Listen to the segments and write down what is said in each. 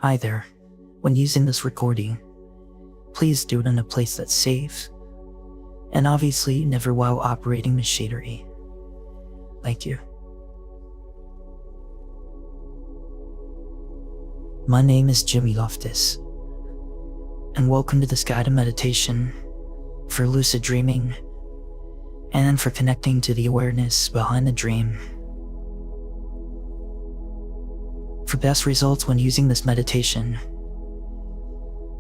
Hi there. When using this recording, please do it in a place that's safe, and obviously never while operating machinery. Thank you. My name is Jimmy Loftus, and welcome to this guided meditation for lucid dreaming and for connecting to the awareness behind the dream. For best results when using this meditation,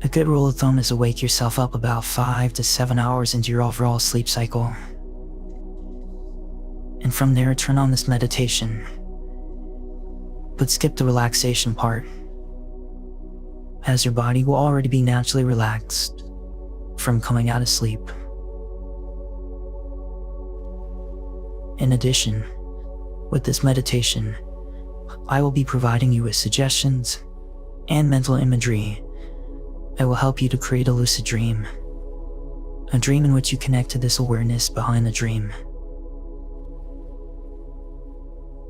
a good rule of thumb is to wake yourself up about 5 to 7 hours into your overall sleep cycle. And from there, turn on this meditation, but skip the relaxation part, as your body will already be naturally relaxed from coming out of sleep. In addition, with this meditation, I will be providing you with suggestions and mental imagery that will help you to create a lucid dream, a dream in which you connect to this awareness behind the dream.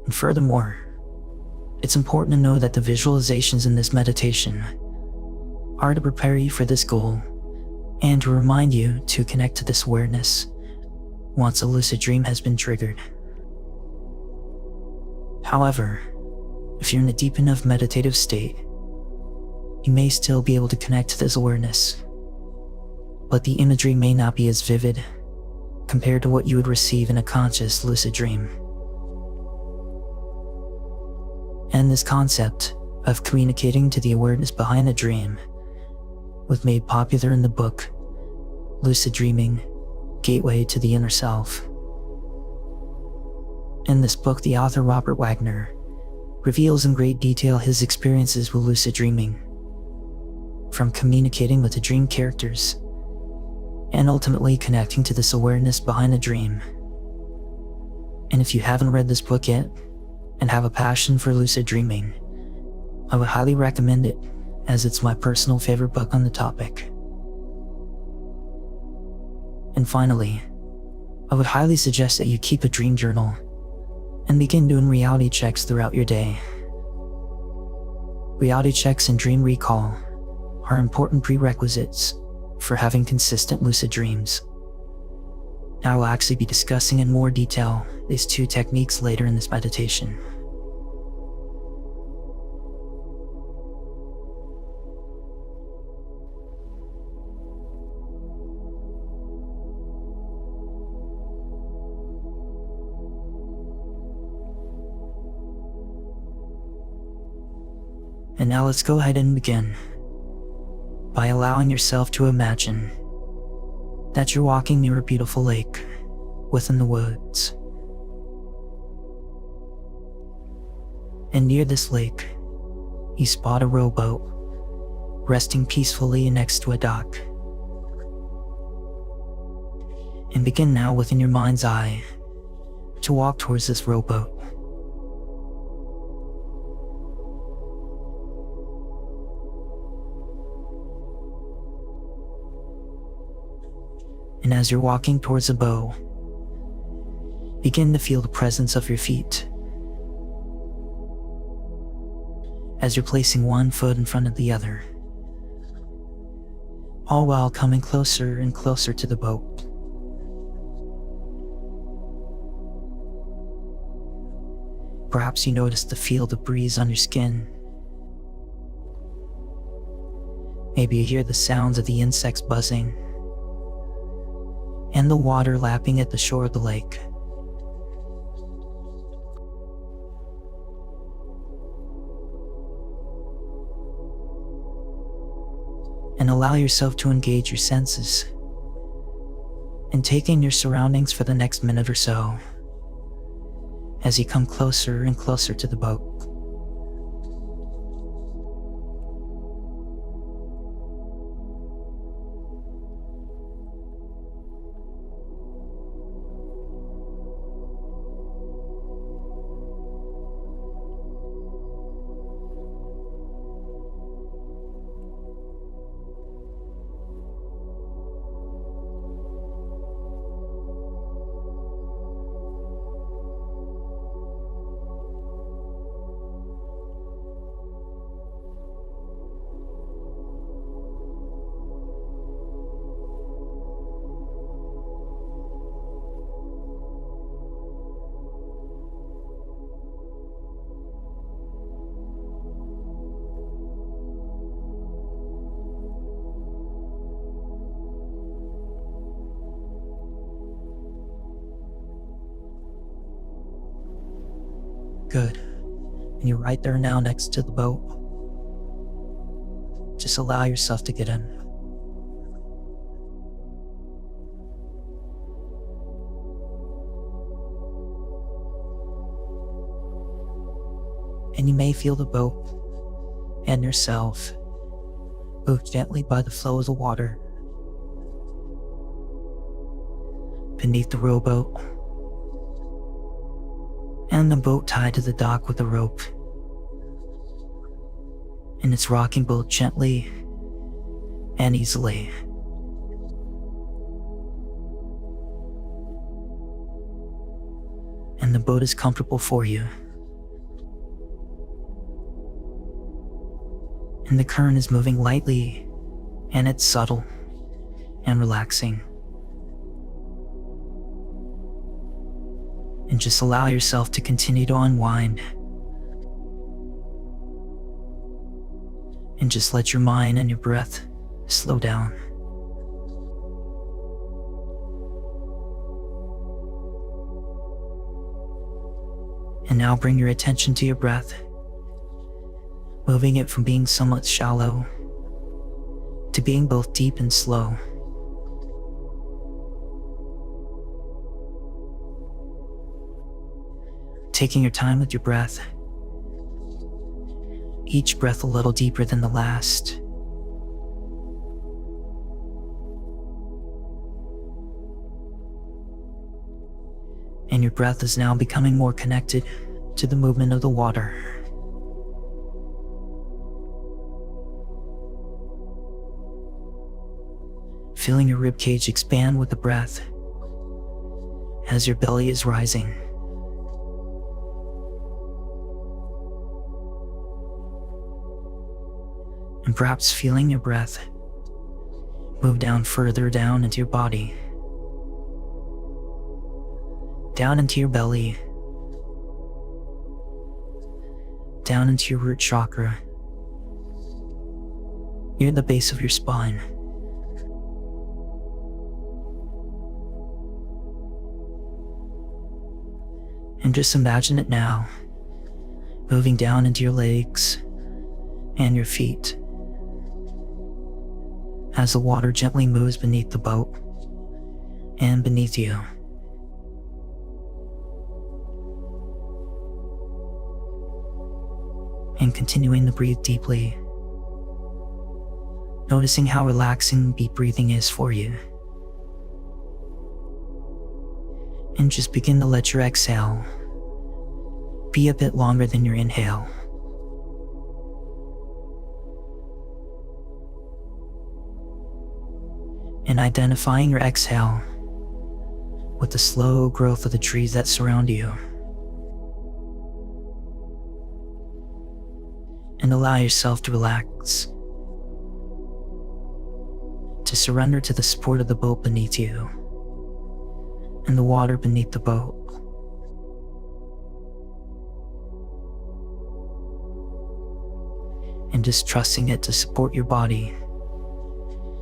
And furthermore, it's important to know that the visualizations in this meditation are to prepare you for this goal and to remind you to connect to this awareness once a lucid dream has been triggered. However, if you're in a deep enough meditative state, you may still be able to connect to this awareness, but the imagery may not be as vivid compared to what you would receive in a conscious lucid dream. And this concept of communicating to the awareness behind the dream was made popular in the book Lucid Dreaming: Gateway to the Inner Self. In this book, the author Robert Waggoner reveals in great detail his experiences with lucid dreaming, from communicating with the dream characters and ultimately connecting to this awareness behind the dream. And if you haven't read this book yet and have a passion for lucid dreaming, I would highly recommend it, as it's my personal favorite book on the topic. And finally, I would highly suggest that you keep a dream journal and begin doing reality checks throughout your day. Reality checks and dream recall are important prerequisites for having consistent lucid dreams. I will actually be discussing in more detail these two techniques later in this meditation. And now let's go ahead and begin by allowing yourself to imagine that you're walking near a beautiful lake within the woods. And near this lake, you spot a rowboat resting peacefully next to a dock. And begin now within your mind's eye to walk towards this rowboat. And as you're walking towards the bow, begin to feel the presence of your feet as you're placing one foot in front of the other, all while coming closer and closer to the boat. Perhaps you notice the feel of the breeze on your skin. Maybe you hear the sounds of the insects buzzing and the water lapping at the shore of the lake. And allow yourself to engage your senses and take in your surroundings for the next minute or so as you come closer and closer to the boat. Good. And you're right there now next to the boat. Just allow yourself to get in. And you may feel the boat and yourself move gently by the flow of the water beneath the rowboat, and the boat tied to the dock with a rope, and it's rocking both gently and easily. And the boat is comfortable for you. And the current is moving lightly, and it's subtle and relaxing. And just allow yourself to continue to unwind. And just let your mind and your breath slow down. And now bring your attention to your breath, moving it from being somewhat shallow to being both deep and slow. Taking your time with your breath, each breath a little deeper than the last. And your breath is now becoming more connected to the movement of the water. Feeling your ribcage expand with the breath as your belly is rising. And perhaps feeling your breath move down further down into your body, down into your belly, down into your root chakra, near the base of your spine. And just imagine it now, moving down into your legs and your feet as the water gently moves beneath the boat and beneath you. And continuing to breathe deeply, noticing how relaxing deep breathing is for you. And just begin to let your exhale be a bit longer than your inhale. And identifying your exhale with the slow growth of the trees that surround you. And allow yourself to relax, to surrender to the support of the boat beneath you and the water beneath the boat. And just trusting it to support your body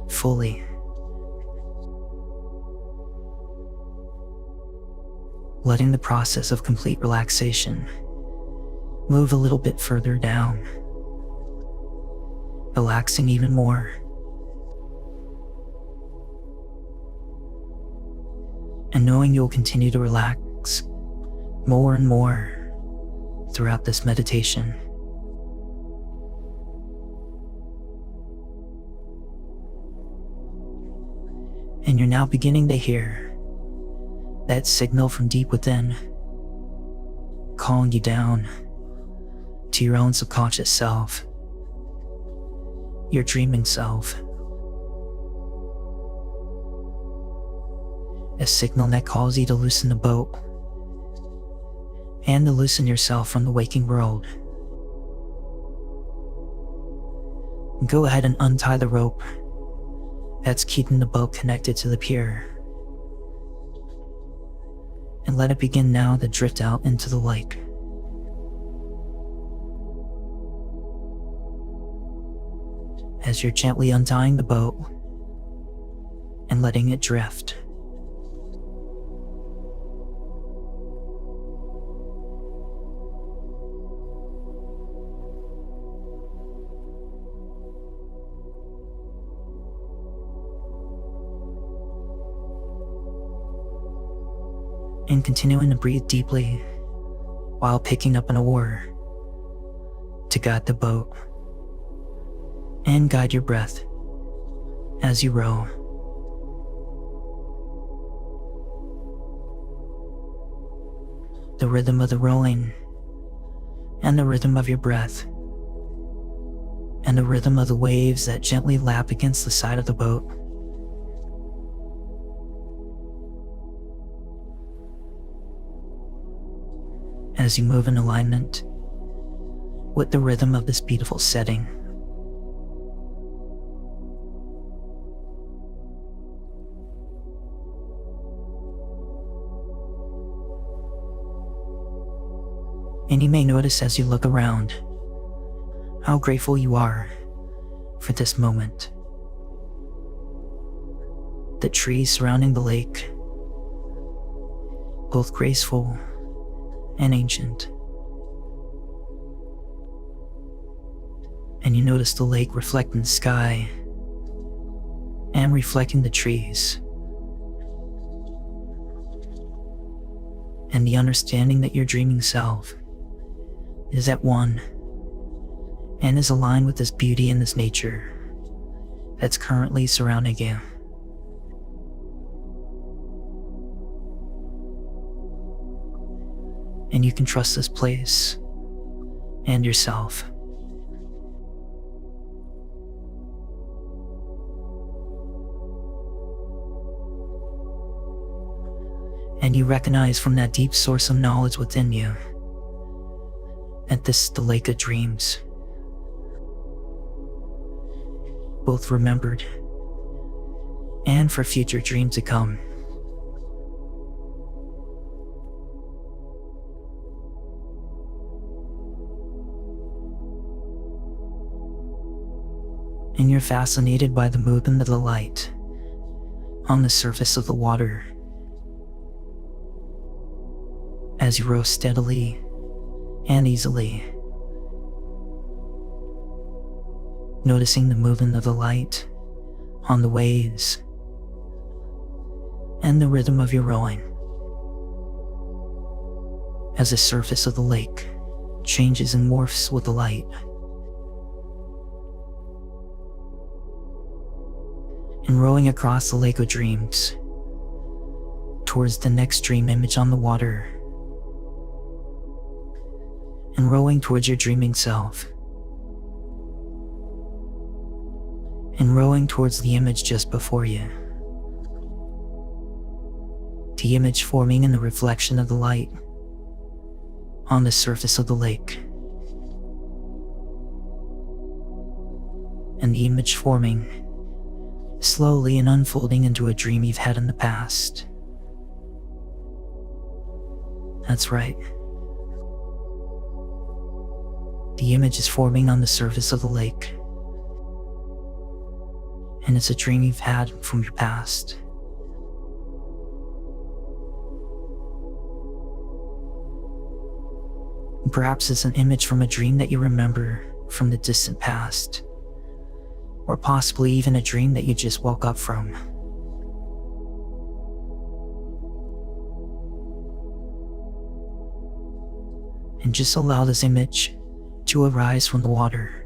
fully. Letting the process of complete relaxation move a little bit further down, relaxing even more. And knowing you'll continue to relax more and more throughout this meditation. And you're now beginning to hear that signal from deep within, calling you down to your own subconscious self, your dreaming self. A signal that calls you to loosen the boat and to loosen yourself from the waking world. And go ahead and untie the rope that's keeping the boat connected to the pier. And let it begin now to drift out into the lake. As you're gently untying the boat and letting it drift. and continuing to breathe deeply while picking up an oar to guide the boat and guide your breath as you row. The rhythm of the rowing, and the rhythm of your breath, and the rhythm of the waves that gently lap against the side of the boat. As you move in alignment with the rhythm of this beautiful setting. And you may notice as you look around how grateful you are for this moment. The trees surrounding the lake, both graceful and ancient. And you notice the lake reflecting the sky and reflecting the trees. And the understanding that your dreaming self is at one and is aligned with this beauty and this nature that's currently surrounding you. And you can trust this place and yourself. And you recognize from that deep source of knowledge within you that this is the lake of dreams, both remembered and for future dreams to come. And you're fascinated by the movement of the light on the surface of the water as you row steadily and easily, noticing the movement of the light on the waves and the rhythm of your rowing as the surface of the lake changes and morphs with the light. And rowing across the lake of dreams towards the next dream image on the water, and rowing towards your dreaming self, and rowing towards the image just before you, the image forming in the reflection of the light on the surface of the lake, and the image forming slowly and unfolding into a dream you've had in the past. That's right. The image is forming on the surface of the lake, and it's a dream you've had from your past. And perhaps it's an image from a dream that you remember from the distant past, or possibly even a dream that you just woke up from. And just allow this image to arise from the water,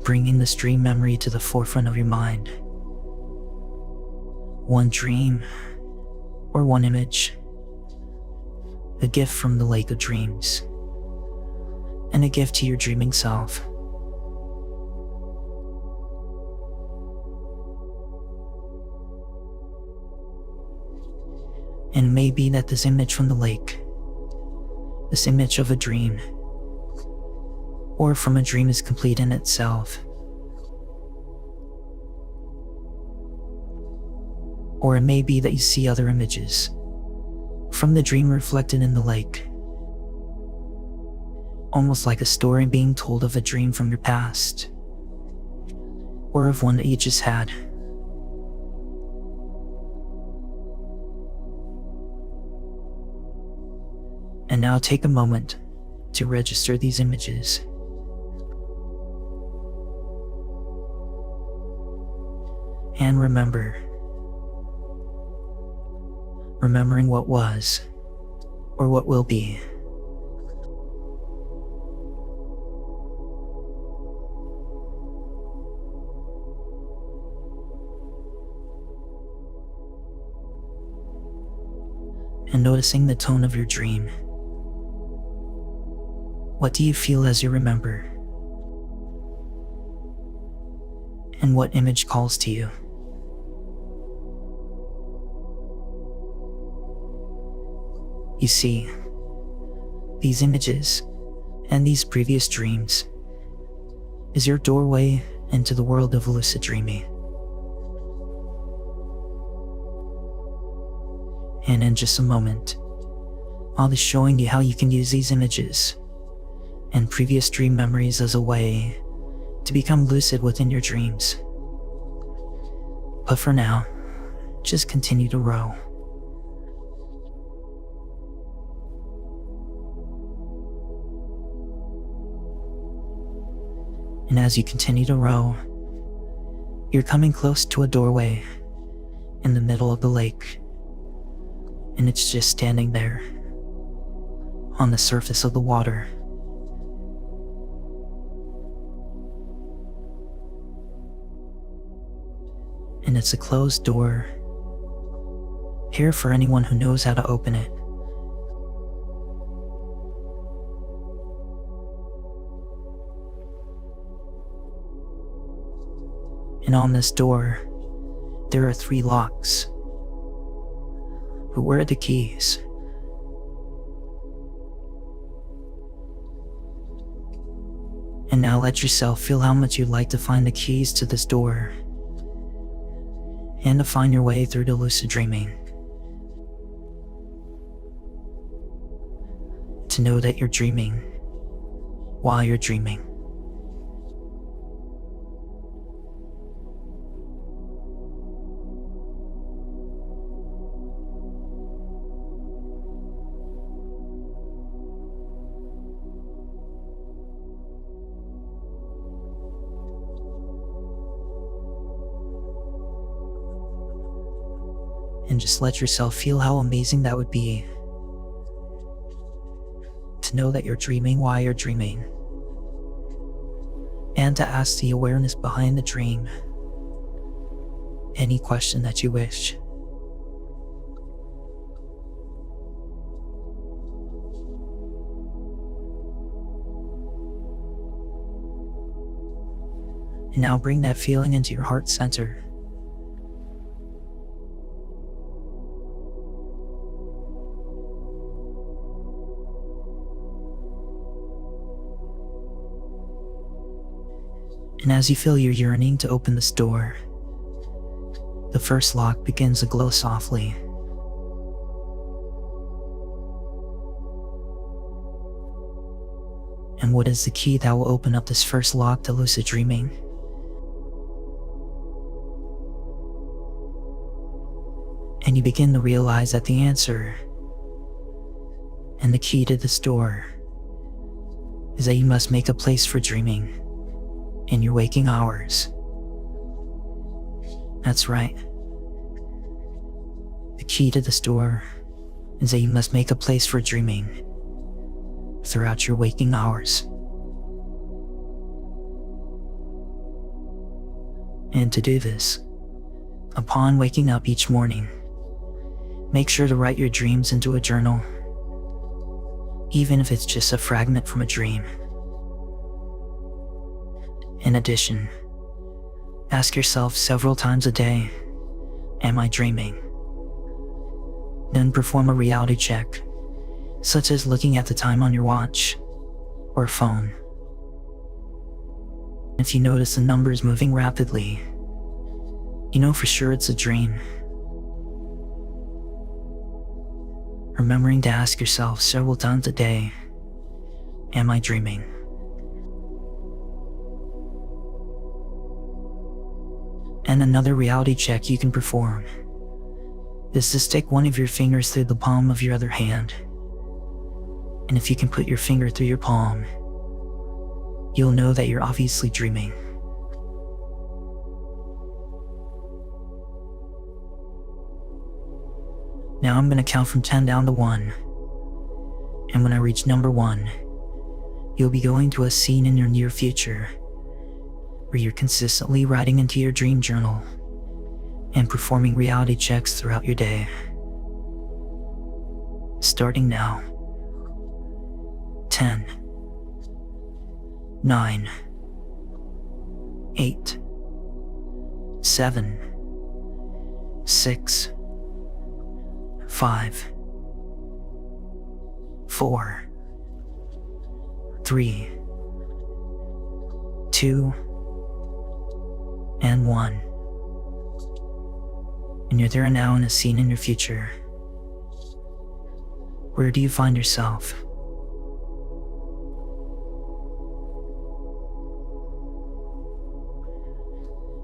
bringing this dream memory to the forefront of your mind. One dream or one image, a gift from the lake of dreams, and a gift to your dreaming self. And it may be that this image from the lake, this image of a dream, or from a dream is complete in itself. Or it may be that you see other images from the dream reflected in the lake, almost like a story being told of a dream from your past, or of one that you just had. And now take a moment to register these images. And remember remembering what was or what will be. And noticing the tone of your dream. What do you feel as you remember? And what image calls to you? You see, these images and these previous dreams is your doorway into the world of lucid dreaming. And in just a moment, I'll be showing you how you can use these images and previous dream memories as a way to become lucid within your dreams. But for now, just continue to row. And as you continue to row, you're coming close to a doorway in the middle of the lake. And it's just standing there on the surface of the water. And it's a closed door, here for anyone who knows how to open it. And on this door, there are 3 locks. But where are the keys? And now let yourself feel how much you'd like to find the keys to this door and to find your way through to lucid dreaming. To know that you're dreaming while you're dreaming. And just let yourself feel how amazing that would be. To know that you're dreaming while you're dreaming. And to ask the awareness behind the dream any question that you wish. And now bring that feeling into your heart center. And as you feel your yearning to open this door, the first lock begins to glow softly. And what is the key that will open up this first lock to lucid dreaming? And you begin to realize that the answer and the key to this door is that you must make a place for dreaming in your waking hours. That's right. The key to this door is that you must make a place for dreaming throughout your waking hours. And to do this, upon waking up each morning, make sure to write your dreams into a journal, even if it's just a fragment from a dream. In addition, ask yourself several times a day, am I dreaming? Then perform a reality check, such as looking at the time on your watch or phone. If you notice the numbers moving rapidly, you know for sure it's a dream. Remembering to ask yourself several times a day, am I dreaming? And another reality check you can perform is to stick one of your fingers through the palm of your other hand. And if you can put your finger through your palm, you'll know that you're obviously dreaming. Now I'm going to count from 10 down to 1. And when I reach number 1, you'll be going to a scene in your near future where you're consistently writing into your dream journal and performing reality checks throughout your day. Starting now. 10, 9, 8, 7, 6, 5, 4, 3, 2, and 1. And you're there now in a scene in your future. Where do you find yourself?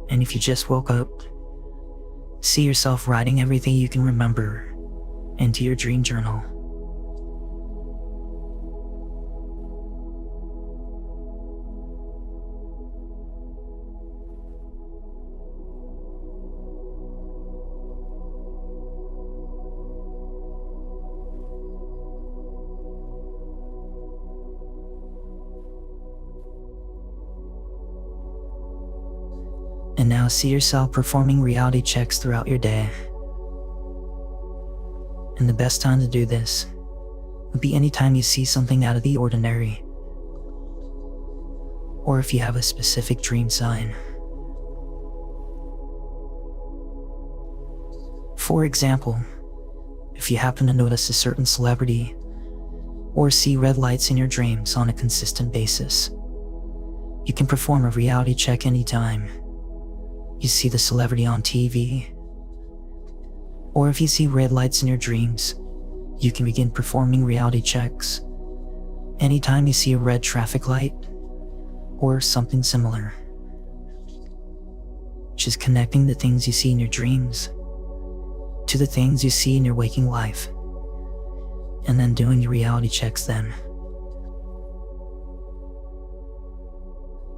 And if you just woke up, see yourself writing everything you can remember into your dream journal. And now see yourself performing reality checks throughout your day. And the best time to do this would be anytime you see something out of the ordinary, or if you have a specific dream sign. For example, if you happen to notice a certain celebrity or see red lights in your dreams on a consistent basis, you can perform a reality check anytime you see the celebrity on TV. Or if you see red lights in your dreams, you can begin performing reality checks anytime you see a red traffic light or something similar. Just connecting the things you see in your dreams to the things you see in your waking life, and then doing your reality checks then.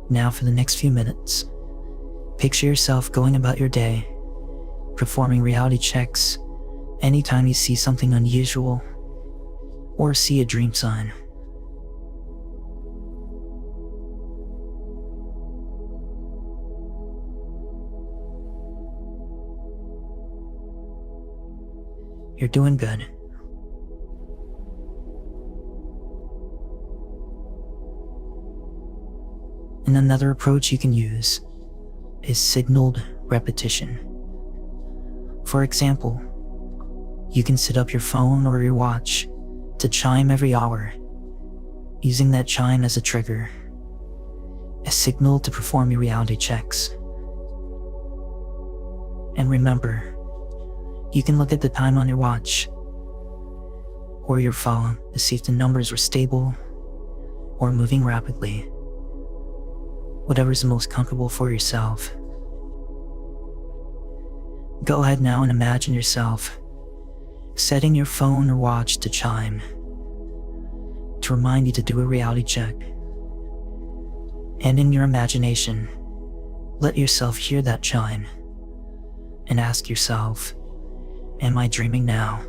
Now for the next few minutes, picture yourself going about your day, performing reality checks anytime you see something unusual or see a dream sign. You're doing good. And another approach you can use is signaled repetition. For example, you can set up your phone or your watch to chime every hour, using that chime as a trigger, a signal to perform your reality checks. And remember, you can look at the time on your watch or your phone to see if the numbers were stable or moving rapidly. Whatever's the most comfortable for yourself. Go ahead now and imagine yourself setting your phone or watch to chime to remind you to do a reality check. And in your imagination, let yourself hear that chime and ask yourself, am I dreaming now?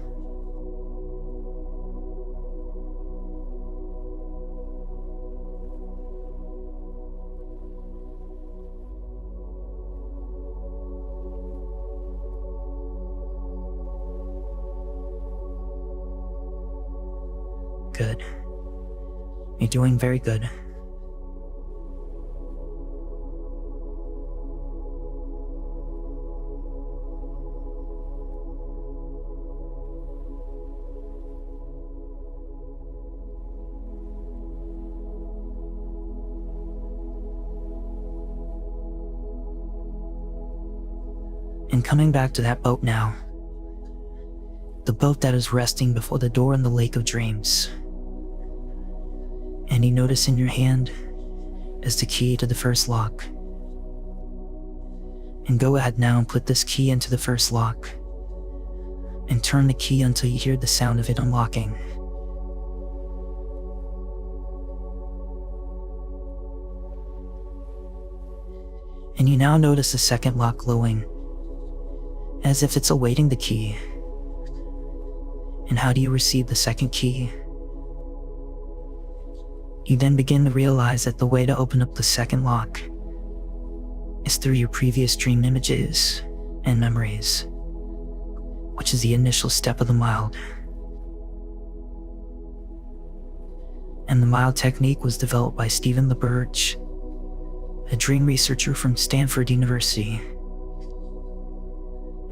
Good. You're doing very good. And coming back to that boat now, the boat that is resting before the door in the lake of dreams. And you notice in your hand is the key to the first lock. And go ahead now and put this key into the first lock and turn the key until you hear the sound of it unlocking. And you now notice the second lock glowing as if it's awaiting the key. And how do you receive the second key? You then begin to realize that the way to open up the second lock is through your previous dream images and memories, which is the initial step of the mild. And the mild technique was developed by Stephen LaBerge, a dream researcher from Stanford University.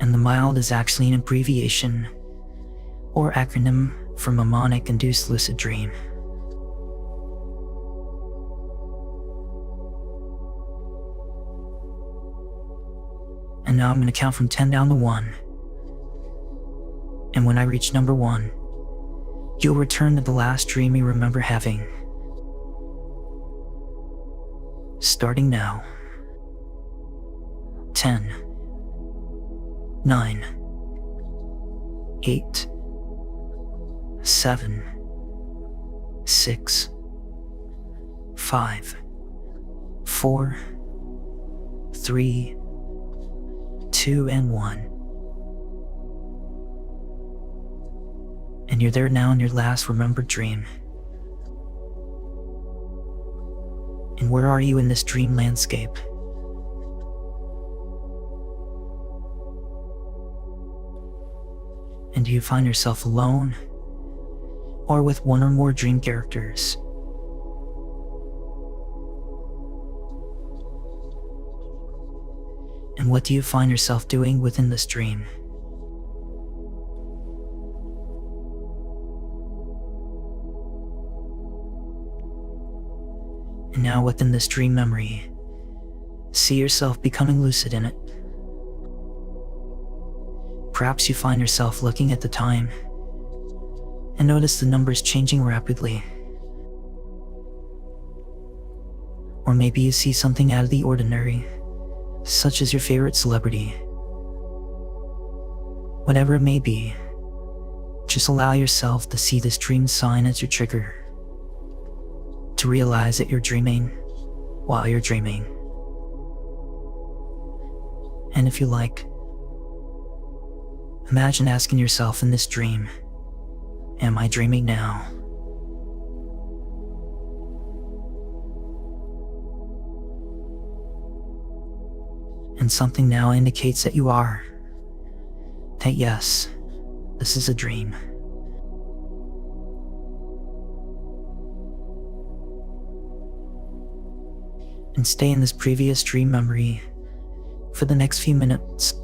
And the mild is actually an abbreviation or acronym for mnemonic-induced lucid dream. And now I'm going to count from 10 down to 1. And when I reach number 1, you'll return to the last dream you remember having. Starting now. 10, 9, 8, 7, 6, 5, 4, 3, 2, and 1. And you're there now in your last remembered dream. And where are you in this dream landscape? And do you find yourself alone, or with one or more dream characters? And what do you find yourself doing within this dream? And now within this dream memory, see yourself becoming lucid in it. Perhaps you find yourself looking at the time and notice the numbers changing rapidly. Or maybe you see something out of the ordinary, such as your favorite celebrity. Whatever it may be, just allow yourself to see this dream sign as your trigger, to realize that you're dreaming while you're dreaming. And if you like, imagine asking yourself in this dream, am I dreaming now? And something now indicates that you are. That yes, this is a dream. And stay in this previous dream memory for the next few minutes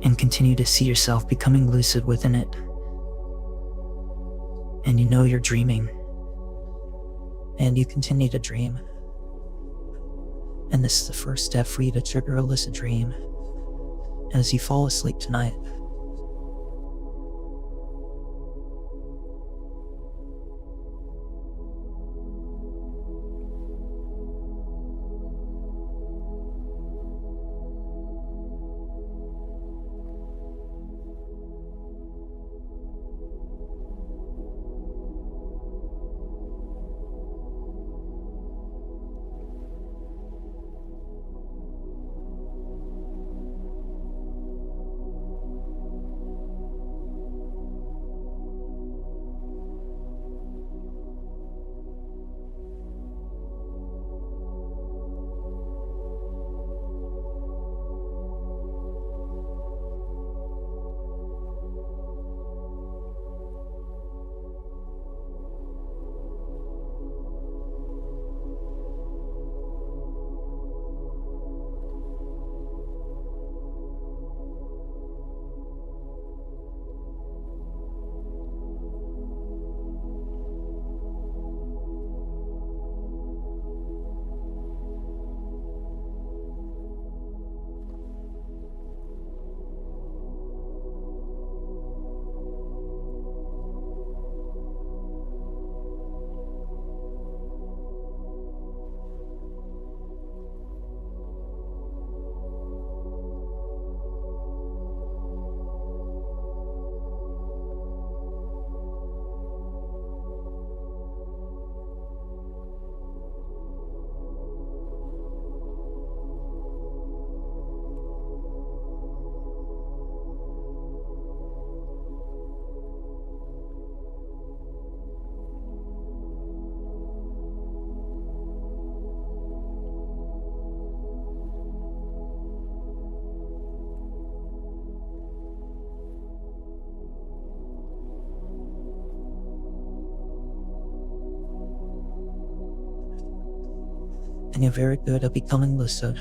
and continue to see yourself becoming lucid within it. And you know you're dreaming. And you continue to dream. And this is the first step for you to trigger a lucid dream as you fall asleep tonight. and you're very good at becoming lucid.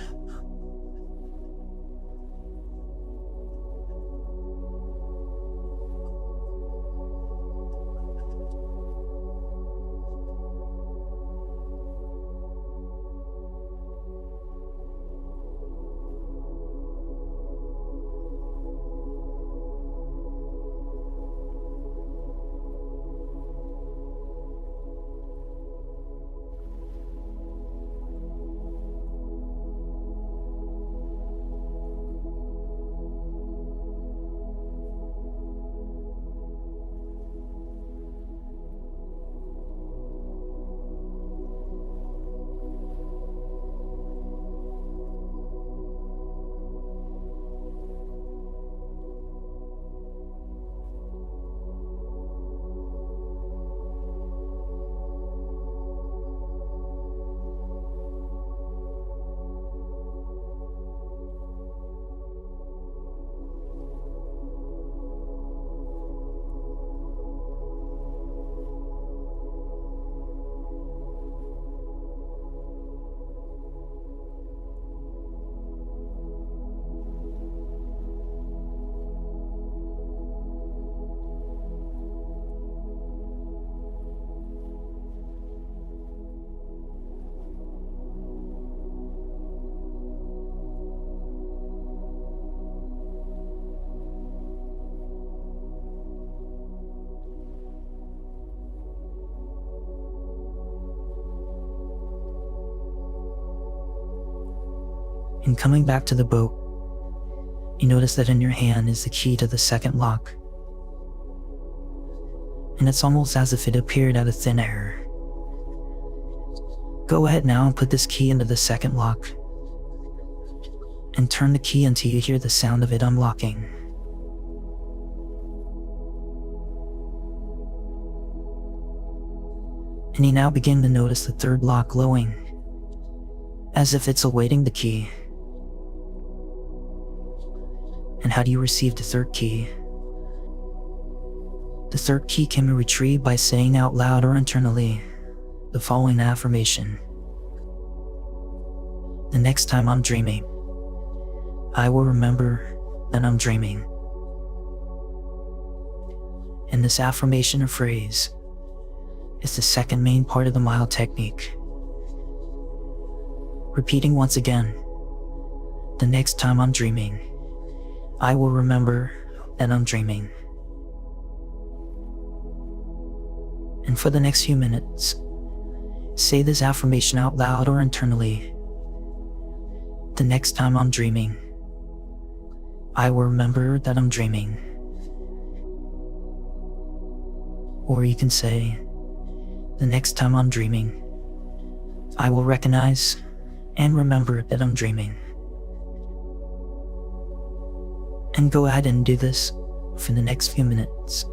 And coming back to the boat, you notice that in your hand is the key to the second lock. And it's almost as if it appeared out of thin air. Go ahead now and put this key into the second lock. And turn the key until you hear the sound of it unlocking. And you now begin to notice the third lock glowing, as if it's awaiting the key. And how do you receive the third key? The third key can be retrieved by saying out loud or internally the following affirmation. The next time I'm dreaming, I will remember that I'm dreaming. And this affirmation or phrase is the second main part of the mile technique. Repeating once again, the next time I'm dreaming, I will remember that I'm dreaming. And for the next few minutes, say this affirmation out loud or internally. The next time I'm dreaming, I will remember that I'm dreaming. Or you can say, the next time I'm dreaming, I will recognize and remember that I'm dreaming. And go ahead and do this for the next few minutes.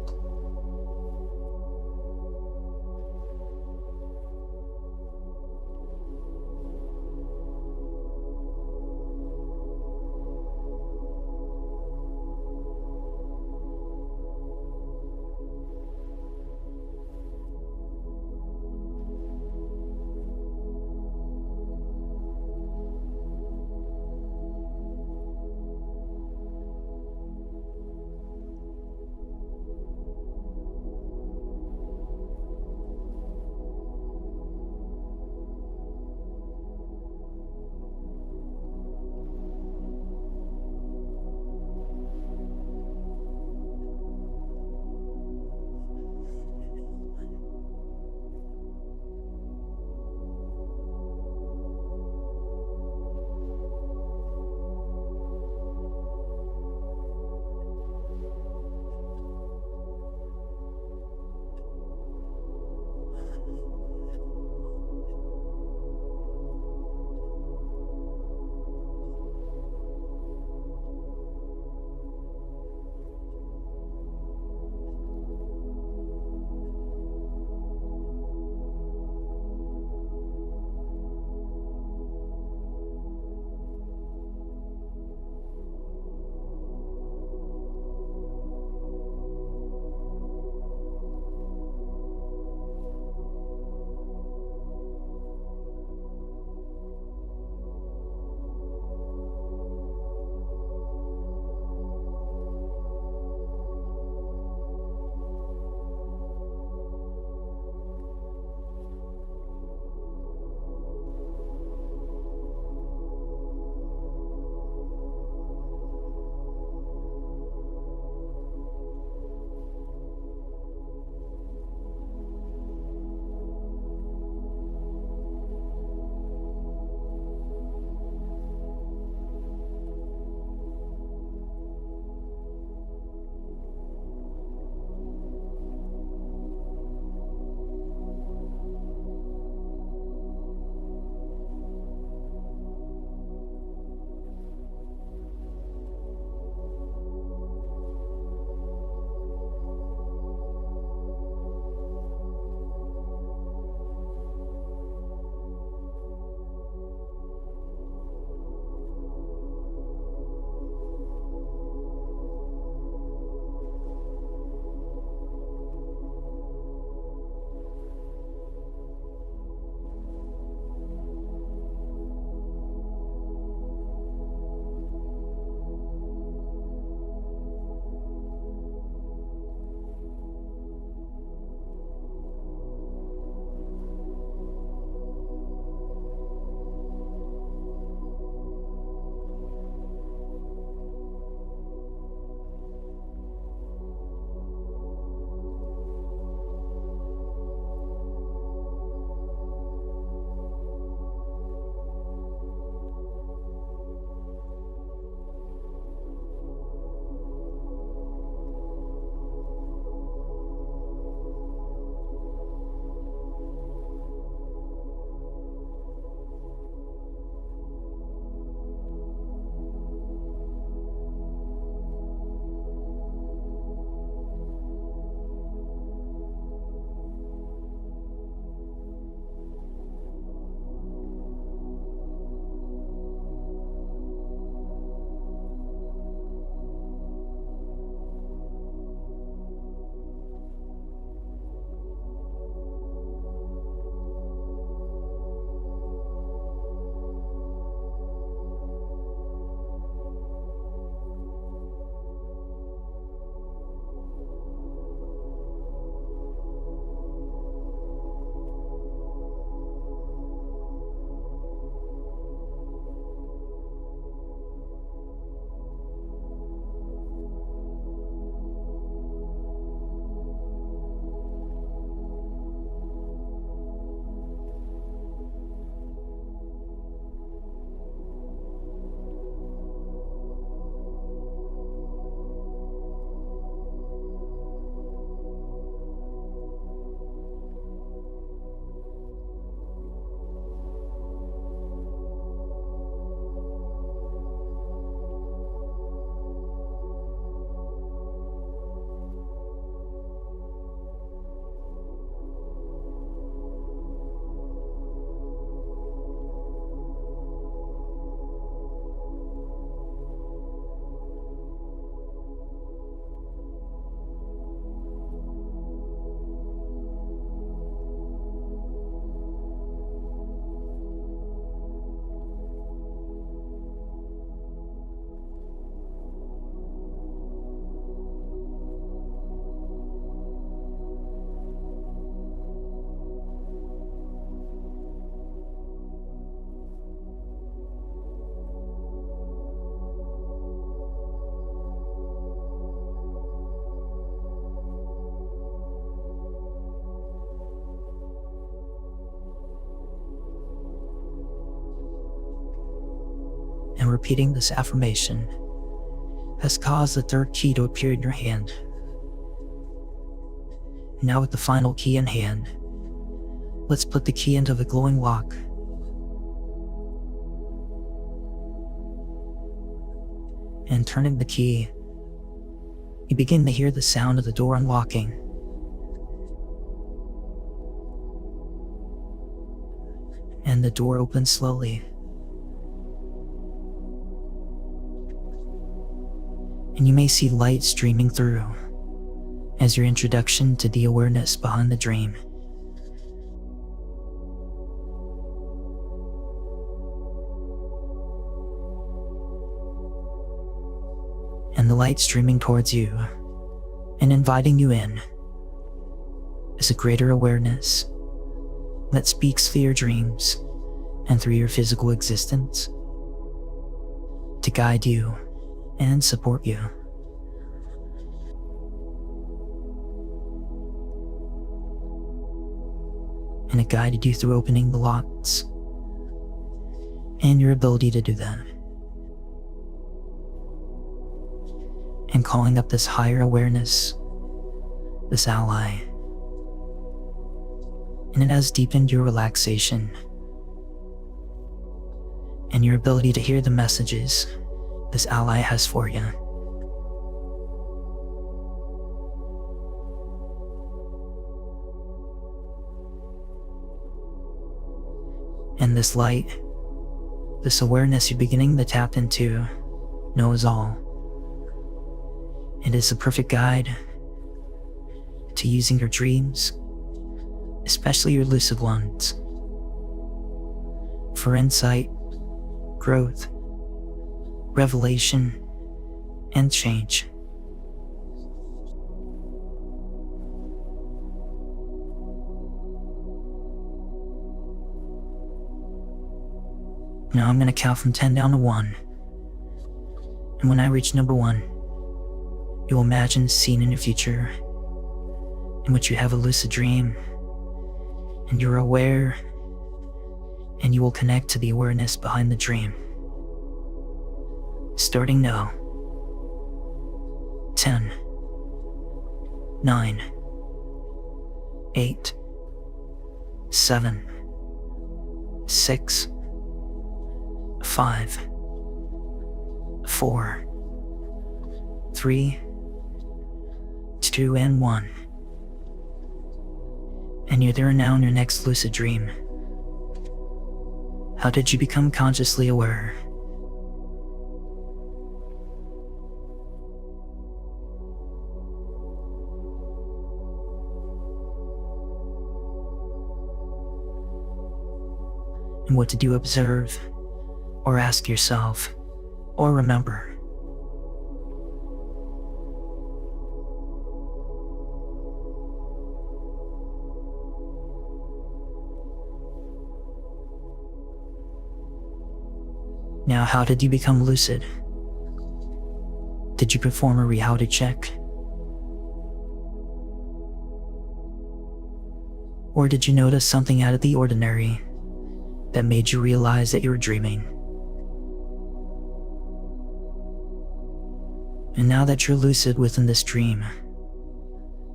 and repeating this affirmation has caused the third key to appear in your hand. Now with the final key in hand, let's put the key into the glowing lock. And turning the key, you begin to hear the sound of the door unlocking. And the door opens slowly. And you may see light streaming through as your introduction to the awareness behind the dream. And the light streaming towards you and inviting you in is a greater awareness that speaks through your dreams and through your physical existence to guide you and support you. And it guided you through opening the locks and your ability to do that. And calling up this higher awareness, this ally. And it has deepened your relaxation and your ability to hear the messages this ally has for you. And this light, this awareness you're beginning to tap into, knows all. It is a perfect guide to using your dreams, especially your lucid ones, for insight, growth, revelation, and change. Now I'm going to count from 10 down to 1. And when I reach number 1, you'll imagine a scene in your future in which you have a lucid dream and you're aware, and you will connect to the awareness behind the dream. Starting now. 10, 9, 8, 7, 6, 5, 4, 3, 2, and 1. And you're there now in your next lucid dream. How did you become consciously aware? And what did you observe, or ask yourself, or remember? Now, how did you become lucid? Did you perform a reality check? Or did you notice something out of the ordinary that made you realize that you were dreaming? And now that you're lucid within this dream,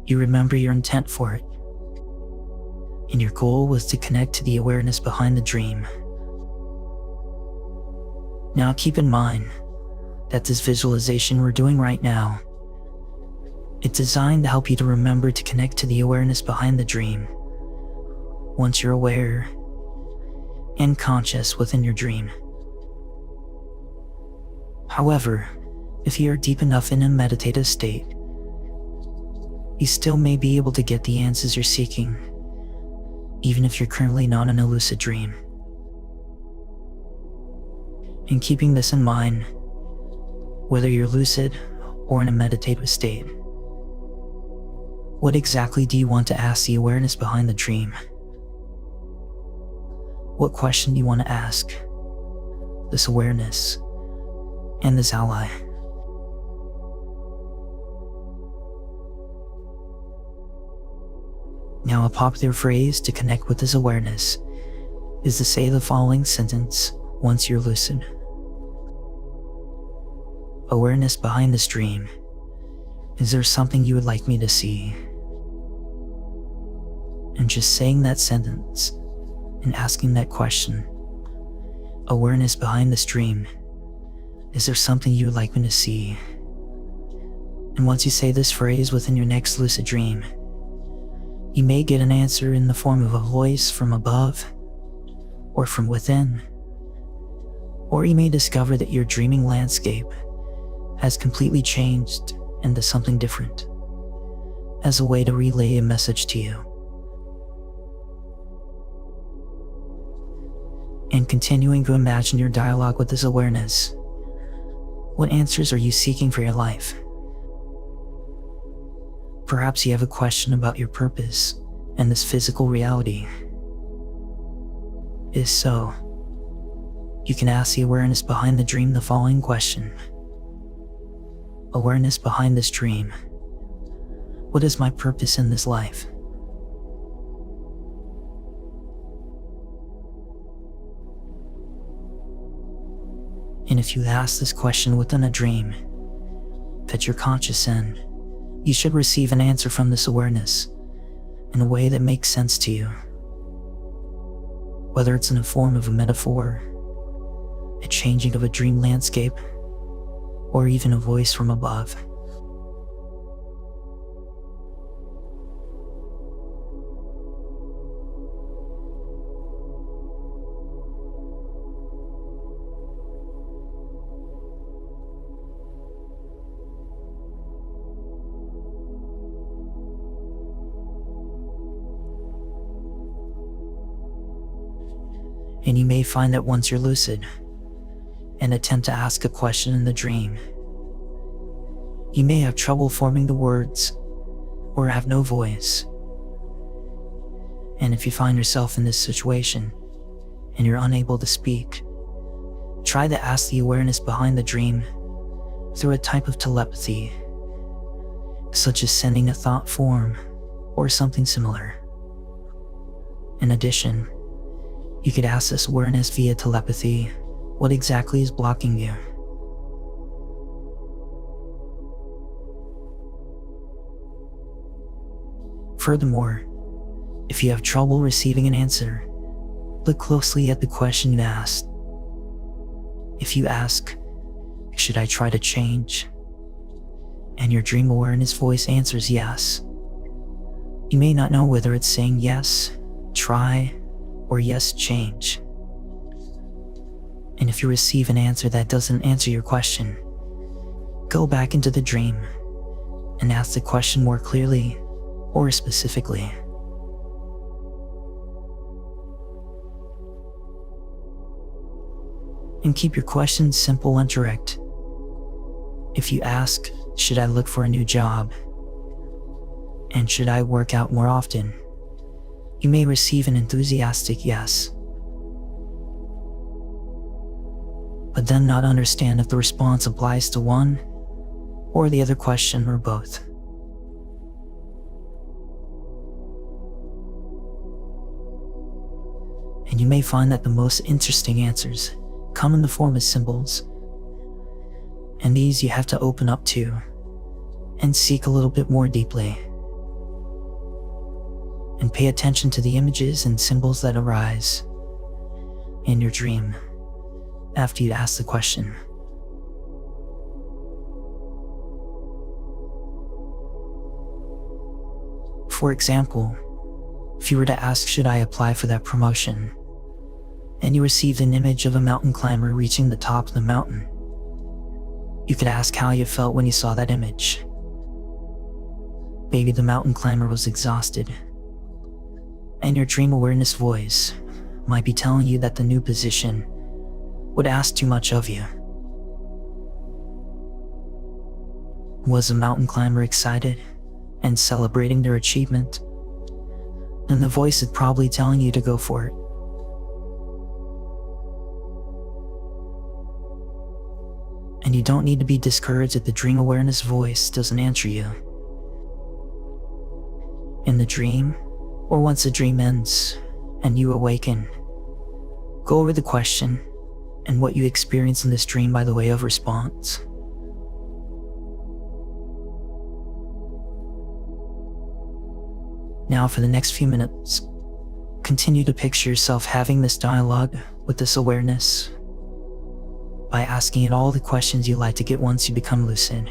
you remember your intent for it. And your goal was to connect to the awareness behind the dream. Now keep in mind that this visualization we're doing right now, it's designed to help you to remember to connect to the awareness behind the dream once you're aware and conscious within your dream. However, if you are deep enough in a meditative state, you still may be able to get the answers you're seeking, even if you're currently not in a lucid dream. And keeping this in mind, whether you're lucid or in a meditative state, what exactly do you want to ask the awareness behind the dream? What question do you want to ask this awareness and this ally? Now, a popular phrase to connect with this awareness is to say the following sentence once you're lucid. Awareness behind this dream. Is there something you would like me to see? And just saying that sentence and asking that question. Awareness behind this dream. Is there something you would like me to see? And once you say this phrase within your next lucid dream, you may get an answer in the form of a voice from above or from within. Or you may discover that your dreaming landscape has completely changed into something different as a way to relay a message to you. And continuing to imagine your dialogue with this awareness. What answers are you seeking for your life? Perhaps you have a question about your purpose and this physical reality. If so, you can ask the awareness behind the dream the following question. Awareness behind this dream. What is my purpose in this life? And if you ask this question within a dream that you're conscious in, you should receive an answer from this awareness in a way that makes sense to you. Whether it's in the form of a metaphor, a changing of a dream landscape, or even a voice from above. And you may find that once you're lucid and attempt to ask a question in the dream, you may have trouble forming the words or have no voice. And if you find yourself in this situation and you're unable to speak, try to ask the awareness behind the dream through a type of telepathy, such as sending a thought form or something similar. In addition, you could ask this awareness via telepathy what exactly is blocking you. Furthermore, if you have trouble receiving an answer, look closely at the question you asked. If you ask, "Should I try to change?" and your dream awareness voice answers yes, you may not know whether it's saying yes, try, or yes, change. And if you receive an answer that doesn't answer your question, go back into the dream and ask the question more clearly or specifically. And keep your questions simple and direct. If you ask, "Should I look for a new job?" and "Should I work out more often?" you may receive an enthusiastic yes, but then not understand if the response applies to one or the other question or both. And you may find that the most interesting answers come in the form of symbols, and these you have to open up to and seek a little bit more deeply. And pay attention to the images and symbols that arise in your dream after you ask the question. For example, if you were to ask, "Should I apply for that promotion?" and you received an image of a mountain climber reaching the top of the mountain, you could ask how you felt when you saw that image. Maybe the mountain climber was exhausted, and your dream awareness voice might be telling you that the new position would ask too much of you. Was the mountain climber excited and celebrating their achievement? Then the voice is probably telling you to go for it. And you don't need to be discouraged if the dream awareness voice doesn't answer you. In the dream, or once the dream ends and you awaken, go over the question and what you experience in this dream by the way of response. Now for the next few minutes, continue to picture yourself having this dialogue with this awareness by asking it all the questions you like to get once you become lucid.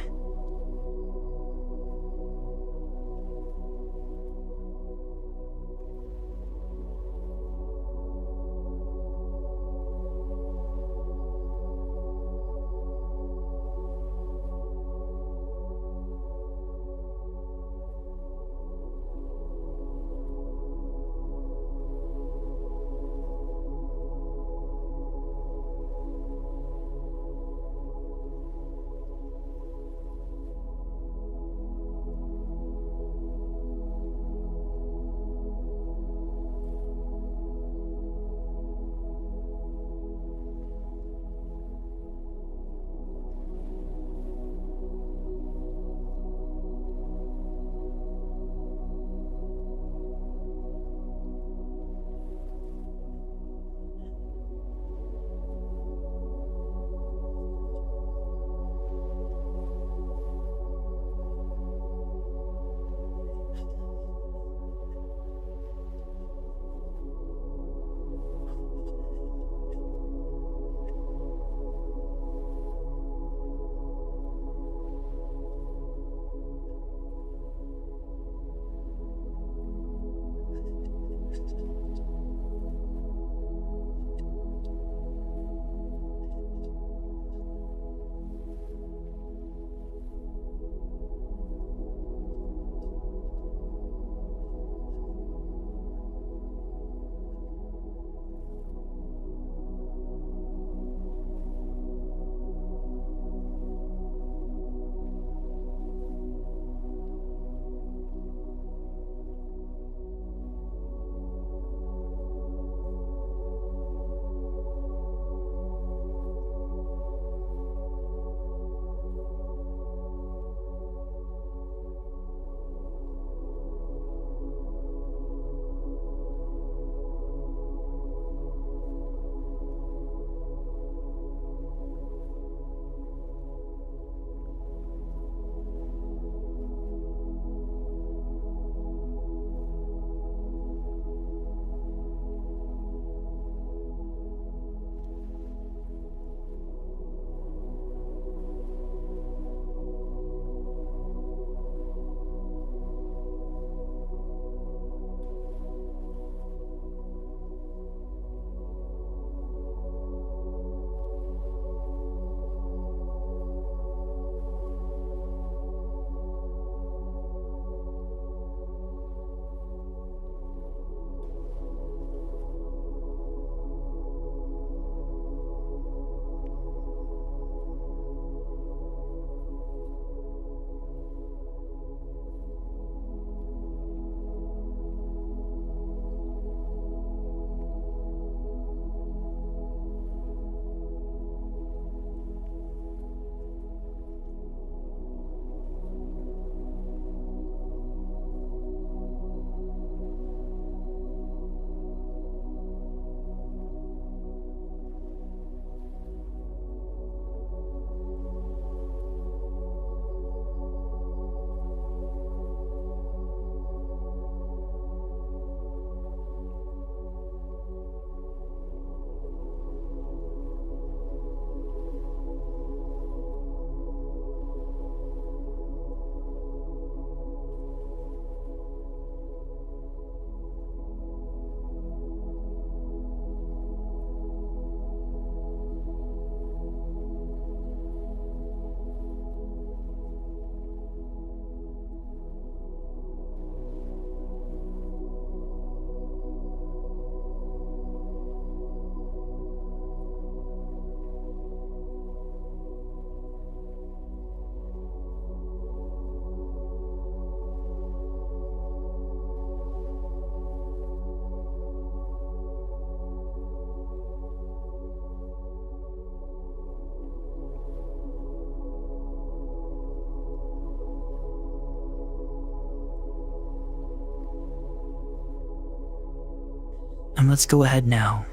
And let's go ahead now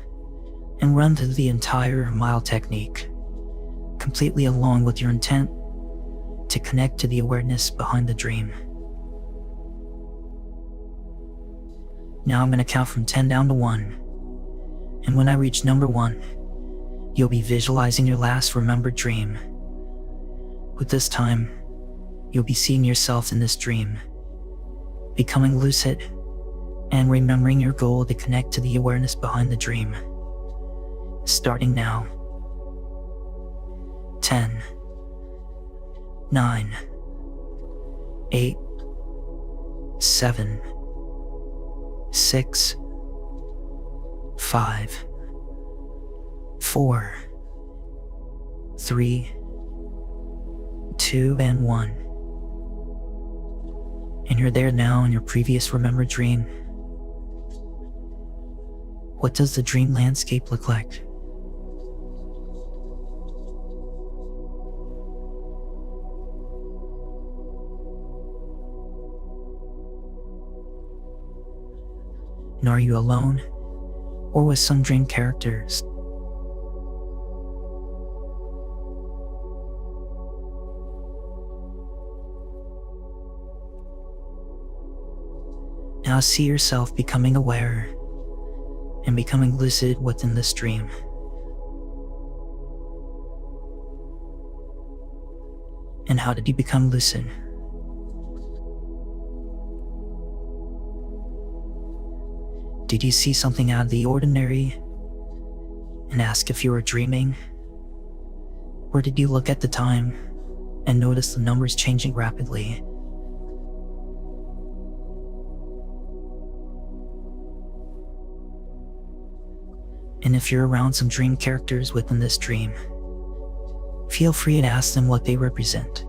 and run through the entire mile technique, completely along with your intent to connect to the awareness behind the dream. Now I'm going to count from 10 down to 1. And when I reach number 1, you'll be visualizing your last remembered dream. With this time, you'll be seeing yourself in this dream, becoming lucid, and remembering your goal to connect to the awareness behind the dream. Starting now. 10, 9, 8, 7, 6, 5, 4, 3, 2, and 1. And you're there now in your previous remembered dream. What does the dream landscape look like? And are you alone, or with some dream characters? Now see yourself becoming aware and becoming lucid within this dream. And how did you become lucid? Did you see something out of the ordinary and ask if you were dreaming? Or did you look at the time and notice the numbers changing rapidly? And if you're around some dream characters within this dream, feel free to ask them what they represent.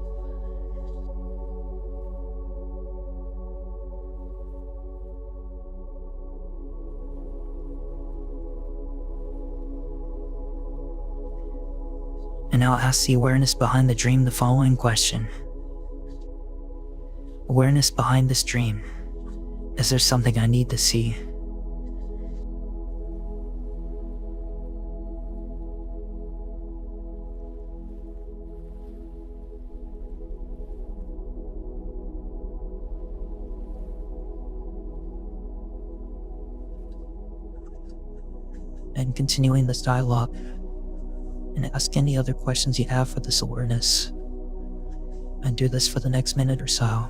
And I'll ask the awareness behind the dream the following question. Awareness behind this dream, is there something I need to see? And continuing this dialogue, and ask any other questions you have for this awareness. And do this for the next minute or so.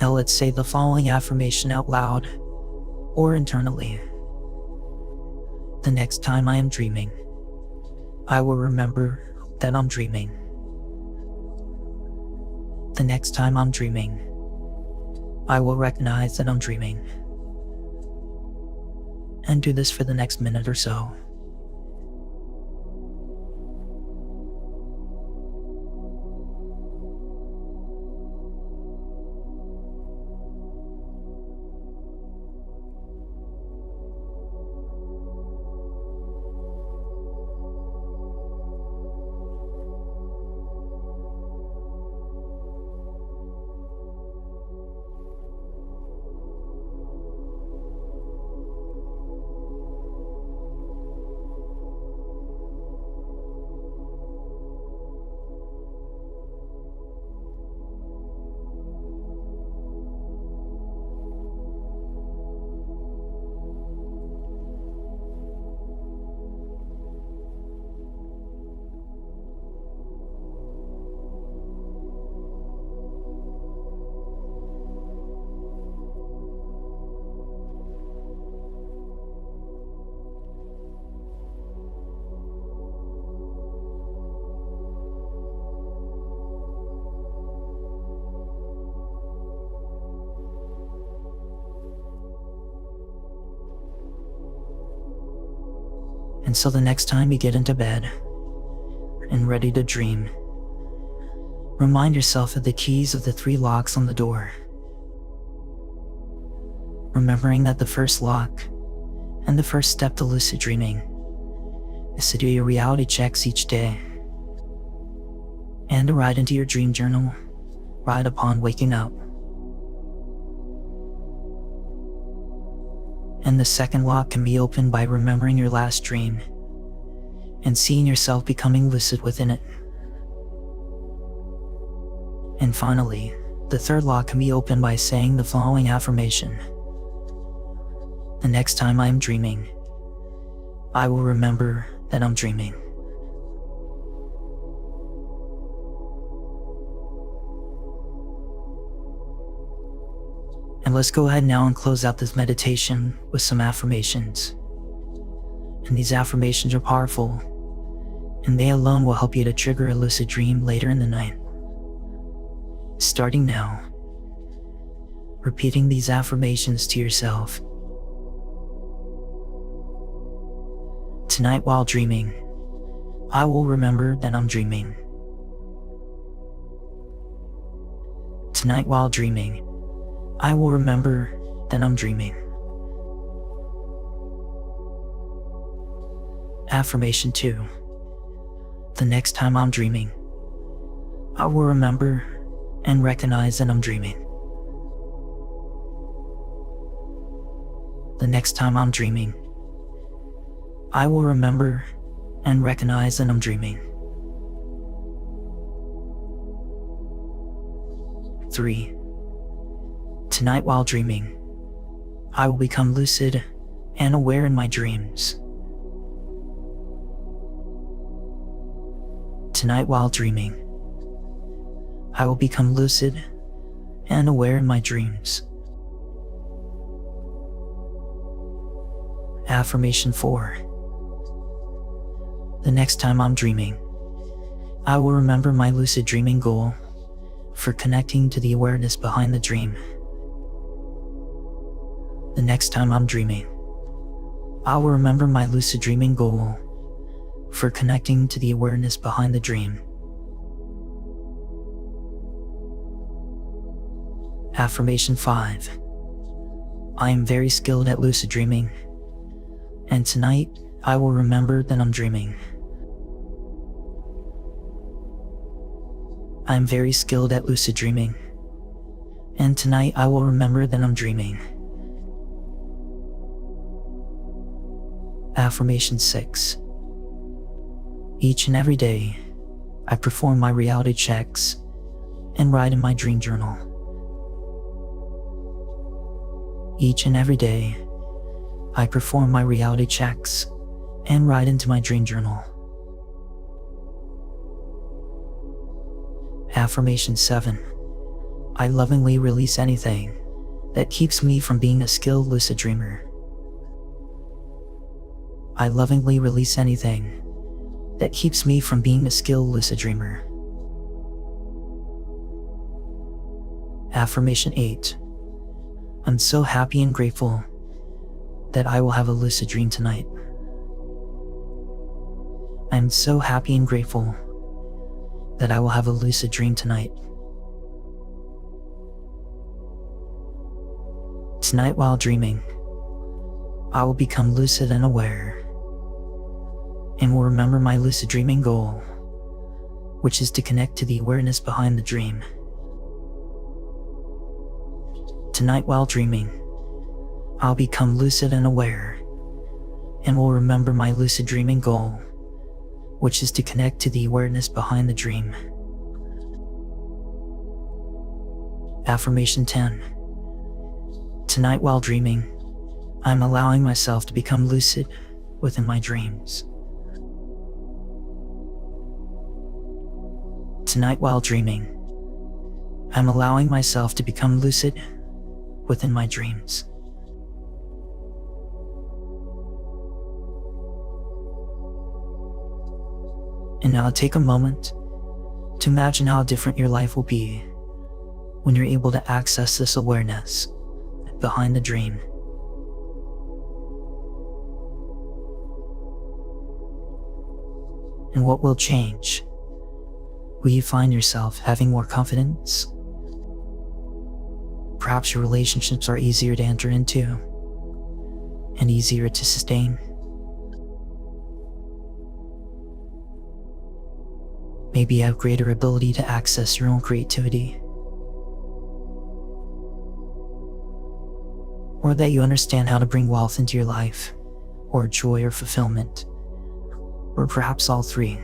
Now let's say the following affirmation out loud or internally. The next time I am dreaming, I will remember that I'm dreaming. The next time I'm dreaming, I will recognize that I'm dreaming. And do this for the next minute or so. until the next time you get into bed and ready to dream. Remind yourself of the keys of the 3 locks on the door, remembering that the first lock and the first step to lucid dreaming is to do your reality checks each day and to write into your dream journal right upon waking up. And the second lock can be opened by remembering your last dream and seeing yourself becoming lucid within it. And finally, the third lock can be opened by saying the following affirmation: the next time I am dreaming, I will remember that I'm dreaming. And let's go ahead now and close out this meditation with some affirmations. And these affirmations are powerful, and they alone will help you to trigger a lucid dream later in the night. Starting now, repeating these affirmations to yourself. Tonight while dreaming, I will remember that I'm dreaming. Tonight while dreaming, I will remember that I'm dreaming. Affirmation 2. The next time I'm dreaming, I will remember and recognize that I'm dreaming. The next time I'm dreaming, I will remember and recognize that I'm dreaming. 3. Tonight while dreaming, I will become lucid and aware in my dreams. Tonight while dreaming, I will become lucid and aware in my dreams. Affirmation 4. The next time I'm dreaming, I will remember my lucid dreaming goal for connecting to the awareness behind the dream. The next time I'm dreaming, I will remember my lucid dreaming goal for connecting to the awareness behind the dream. Affirmation 5. I am very skilled at lucid dreaming, and tonight I will remember that I'm dreaming. I am very skilled at lucid dreaming, and tonight I will remember that I'm dreaming. Affirmation 6. Each and every day, I perform my reality checks and write in my dream journal. Each and every day, I perform my reality checks and write into my dream journal. Affirmation 7. I lovingly release anything that keeps me from being a skilled lucid dreamer. I lovingly release anything that keeps me from being a skilled lucid dreamer. Affirmation 8. I'm so happy and grateful that I will have a lucid dream tonight. I'm so happy and grateful that I will have a lucid dream tonight. Tonight while dreaming, I will become lucid and aware, and will remember my lucid dreaming goal, which is to connect to the awareness behind the dream. Tonight while dreaming, I'll become lucid and aware, and will remember my lucid dreaming goal, which is to connect to the awareness behind the dream. Affirmation 10. Tonight while dreaming, I'm allowing myself to become lucid within my dreams. Tonight while dreaming, I'm allowing myself to become lucid within my dreams. And now take a moment to imagine how different your life will be when you're able to access this awareness behind the dream. And what will change? Will you find yourself having more confidence? Perhaps your relationships are easier to enter into and easier to sustain. Maybe you have greater ability to access your own creativity. Or that you understand how to bring wealth into your life, or joy or fulfillment, or perhaps all three.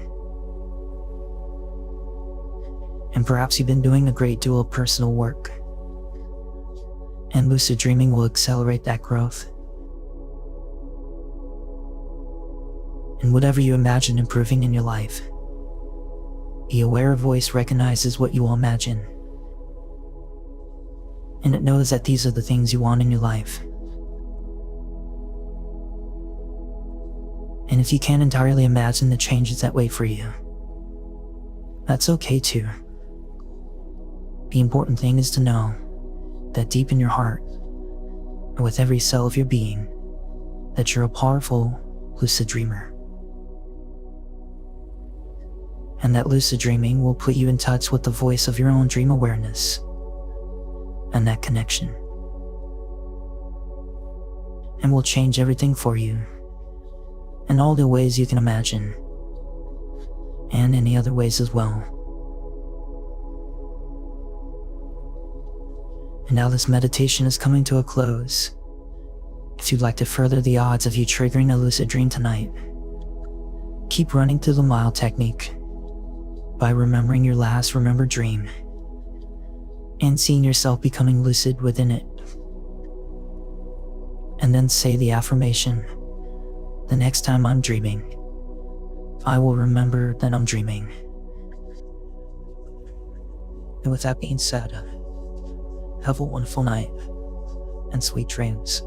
And perhaps you've been doing a great deal of personal work, and lucid dreaming will accelerate that growth. And whatever you imagine improving in your life, the aware voice recognizes what you will imagine, and it knows that these are the things you want in your life. And if you can't entirely imagine the changes that wait for you, that's okay too. The important thing is to know that deep in your heart, and with every cell of your being, that you're a powerful lucid dreamer. And that lucid dreaming will put you in touch with the voice of your own dream awareness, and that connection, and will change everything for you in all the ways you can imagine, and any other ways as well. And now this meditation is coming to a close. If you'd like to further the odds of you triggering a lucid dream tonight, keep running through the mile technique by remembering your last remembered dream and seeing yourself becoming lucid within it. And then say the affirmation, the next time I'm dreaming, I will remember that I'm dreaming. And with that being said, have a wonderful night and sweet dreams.